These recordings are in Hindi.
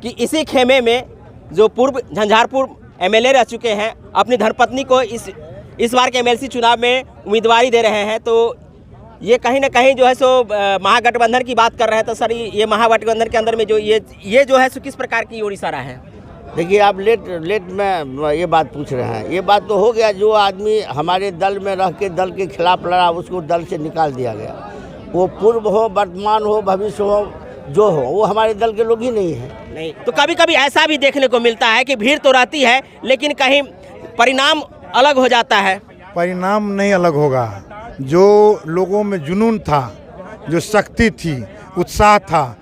कि इसी खेमे में जो पूर्व झंझारपुर एमएलए रह चुके हैं अपनी धर्मपत्नी को इस बार के एमएलसी चुनाव में उम्मीदवारी दे रहे हैं। तो ये कहीं ना कहीं जो है सो महागठबंधन की बात कर रहे हैं। तो सर ये महागठबंधन के अंदर में जो ये जो है सो किस प्रकार की ओर इशारा है? देखिए, आप लेट में ये बात पूछ रहे हैं। ये बात तो हो गया, जो आदमी हमारे दल में रह के दल के खिलाफ लड़ा उसको दल से निकाल दिया गया। वो पूर्व हो, वर्तमान हो, भविष्य हो, जो हो, वो हमारे दल के लोग ही नहीं है। नहीं तो कभी कभी ऐसा भी देखने को मिलता है कि भीड़ तो रहती है लेकिन कहीं परिणाम अलग हो जाता है। परिणाम नहीं अलग होगा। जो लोगों में जुनून था, जो शक्ति थी, उत्साह था,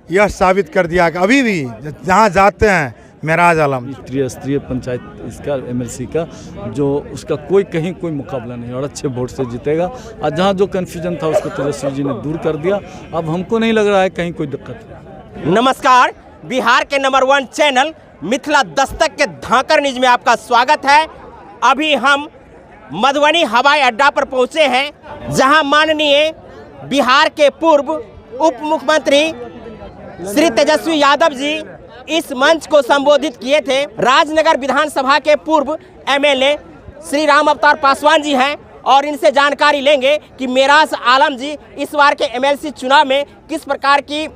यह साबित कर दिया कि अभी भी जहाँ जाते हैं मेराज आलम त्रिस्तरीय पंचायत इसका एमएलसी का जो उसका कोई मुकाबला नहीं और अच्छे वोट से जीतेगा। और जहाँ जो कन्फ्यूजन था उसको तेजस्वी जी ने दूर कर दिया। अब हमको नहीं लग रहा है कहीं कोई दिक्कत। नमस्कार, बिहार के नंबर 1 चैनल मिथिला दस्तक के धाकड़ न्यूज में आपका स्वागत है। अभी हम मधुबनी हवाई अड्डा पर पहुंचे हैं जहां माननीय बिहार के पूर्व उप मुख्यमंत्री श्री तेजस्वी यादव जी इस मंच को संबोधित किए थे। राजनगर विधानसभा के पूर्व एमएलए श्री राम अवतार पासवान जी हैं और इनसे जानकारी लेंगे कि मेराज आलम जी इस बार के एमएलसी चुनाव में किस प्रकार की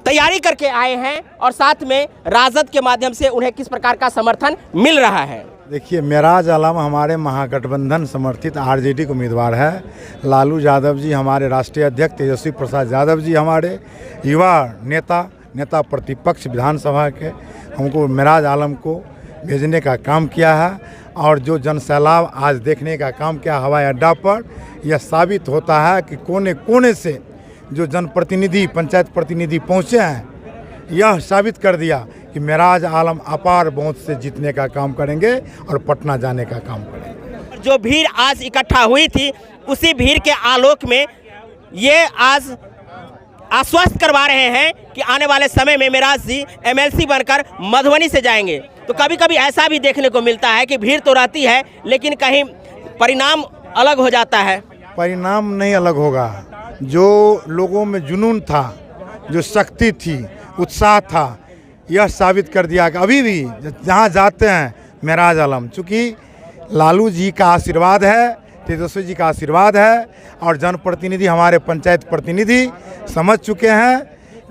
तैयारी करके आए हैं और साथ में राजद के माध्यम से उन्हें किस प्रकार का समर्थन मिल रहा है। देखिए, मेराज आलम हमारे महागठबंधन समर्थित आरजेडी के उम्मीदवार है। लालू यादव जी हमारे राष्ट्रीय अध्यक्ष, तेजस्वी प्रसाद यादव जी हमारे युवा नेता प्रतिपक्ष विधानसभा के, हमको मेराज आलम को भेजने का काम किया है। और जो जनसैलाब आज देखने का काम किया हवाई अड्डा पर, यह साबित होता है कि कोने कोने से जो जनप्रतिनिधि, पंचायत प्रतिनिधि पहुँचे हैं, यह साबित कर दिया कि मेराज आलम अपार बहुमत से जीतने का काम करेंगे और पटना जाने का काम करेंगे। जो भीड़ आज इकट्ठा हुई थी उसी भीड़ के आलोक में ये आज आश्वस्त करवा रहे हैं कि आने वाले समय में मेराज जी एमएलसी बनकर मधुबनी से जाएंगे। तो कभी कभी ऐसा भी देखने को मिलता है कि भीड़ तो रहती है लेकिन कहीं परिणाम अलग हो जाता है। परिणाम नहीं अलग होगा। जो लोगों में जुनून था, जो शक्ति थी, उत्साह था, यह साबित कर दिया कि अभी भी जहाँ जाते हैं मेराज आलम। चूँकि लालू जी का आशीर्वाद है, तेजस्वी जी का आशीर्वाद है और जनप्रतिनिधि हमारे पंचायत प्रतिनिधि समझ चुके हैं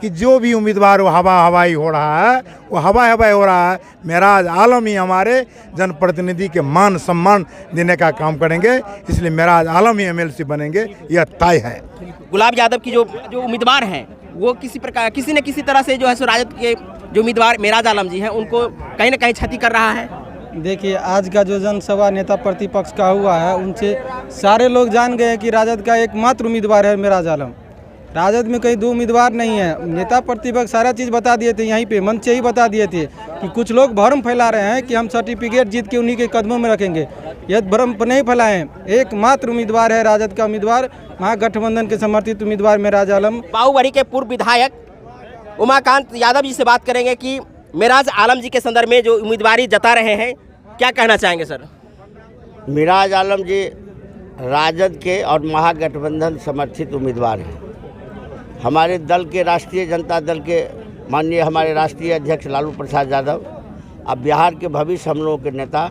कि जो भी उम्मीदवार वो हवाई हो रहा है, वो हवाई हो रहा है। मेराज आलम ही हमारे जनप्रतिनिधि के मान सम्मान देने का काम करेंगे, इसलिए मेराज आलम ही एमएलसी बनेंगे, यह तय है। गुलाब यादव की जो उम्मीदवार हैं वो किसी न किसी तरह से जो है सो राजद के जो उम्मीदवार मेराज आलम जी हैं उनको कहीं ना कहीं क्षति कर रहा है। देखिए, आज का जो जनसभा नेता प्रतिपक्ष का हुआ है उनसे सारे लोग जान गए कि राजद का एकमात्र उम्मीदवार है मेराज आलम। राजद में कहीं 2 उम्मीदवार नहीं है। नेता प्रतिपक्ष सारा चीज़ बता दिए थे, यहीं पे मंच से ही बता दिए थे कि कुछ लोग भ्रम फैला रहे हैं कि हम सर्टिफिकेट जीत के उन्हीं के कदमों में रखेंगे। यह भ्रम नहीं फैलाएं। एकमात्र उम्मीदवार है राजद का उम्मीदवार, महागठबंधन के समर्थित उम्मीदवार मेराज आलम। बाहुबली के पूर्व विधायक उमाकांत यादव जी से बात करेंगे कि मेराज आलम जी के संदर्भ में जो उम्मीदवारी जता रहे हैं, क्या कहना चाहेंगे सर? मेराज आलम जी राजद के और महागठबंधन समर्थित उम्मीदवार हैं। हमारे दल के, राष्ट्रीय जनता दल के माननीय हमारे राष्ट्रीय अध्यक्ष लालू प्रसाद यादव, अब बिहार के भविष्य हम लोगों के नेता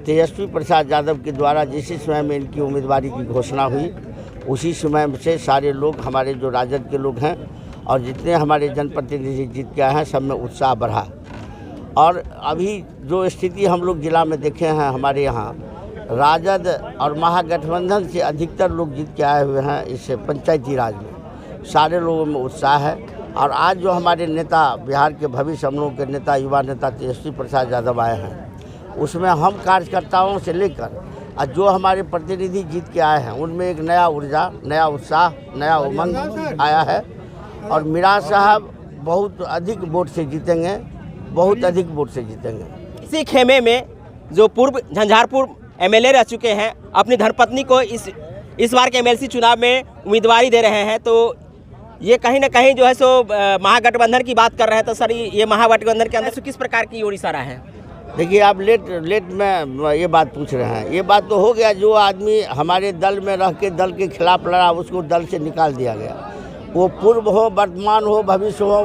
तेजस्वी प्रसाद यादव के द्वारा जिस समय में इनकी उम्मीदवारी की घोषणा हुई, उसी समय से सारे लोग, हमारे जो राजद के लोग हैं और जितने हमारे जनप्रतिनिधि जीत के आए हैं, सब में उत्साह बढ़ा। और अभी जो स्थिति हम लोग जिला में देखे हैं, हमारे यहाँ राजद और महागठबंधन से अधिकतर लोग जीत के आए हुए हैं। इससे पंचायती राज में सारे लोगों में उत्साह है। और आज जो हमारे नेता, बिहार के भविष्य हम लोगों के नेता, युवा नेता तेजस्वी प्रसाद यादव आए हैं, उसमें हम कार्यकर्ताओं से लेकर और जो हमारे प्रतिनिधि जीत के आए हैं, उनमें एक नया ऊर्जा, नया उत्साह, नया उमंग आया है। और मेराज साहब बहुत अधिक वोट से जीतेंगे, बहुत अधिक वोट से जीतेंगे। इसी खेमे में जो पूर्व झंझारपुर एमएलए रह चुके हैं अपनी धर्मपत्नी को इस बार के एमएलसी चुनाव में उम्मीदवारी दे रहे हैं। तो ये कहीं ना कहीं जो है सो महागठबंधन की बात कर रहे हैं। तो सर ये महागठबंधन के अंदर से किस प्रकार की ओर इशारा है? देखिए, आप लेट में ये बात पूछ रहे हैं। ये बात तो हो गया, जो आदमी हमारे दल में रह के दल के खिलाफ लड़ा उसको दल से निकाल दिया गया। वो पूर्व हो, वर्तमान हो, भविष्य हो,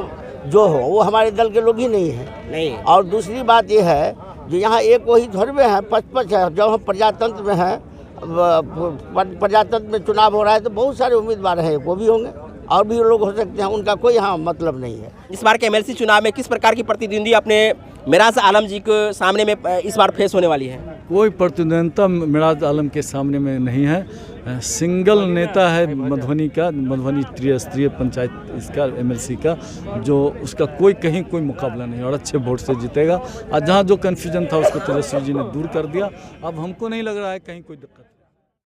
जो हो वो हमारे दल के लोग ही नहीं हैं। नहीं और दूसरी बात ये है जो यहाँ एक वही थोड़े में है, 55 है। जब हम प्रजातंत्र में हैं, प्रजातंत्र में चुनाव हो रहा है तो बहुत सारे उम्मीदवार हैं, वो भी होंगे और भी लोग हो सकते हैं, उनका कोई यहाँ मतलब नहीं है। इस बार के एमएलसी चुनाव में किस प्रकार की प्रतिद्वंदी अपने मिराज आलम जी के सामने में इस बार फेस होने वाली है? कोई प्रतिद्वंदिता मिराज आलम के सामने में नहीं है। सिंगल नेता है मधुबनी का, मधुबनी त्रिस्तरीय पंचायत इसका एमएलसी का, जो उसका कोई कहीं कोई मुकाबला नहीं और अच्छे वोट से जीतेगा। और जहाँ जो कन्फ्यूजन था उसको तेजस्वी जी ने दूर कर दिया। अब हमको नहीं लग रहा है कहीं कोई दिक्कत।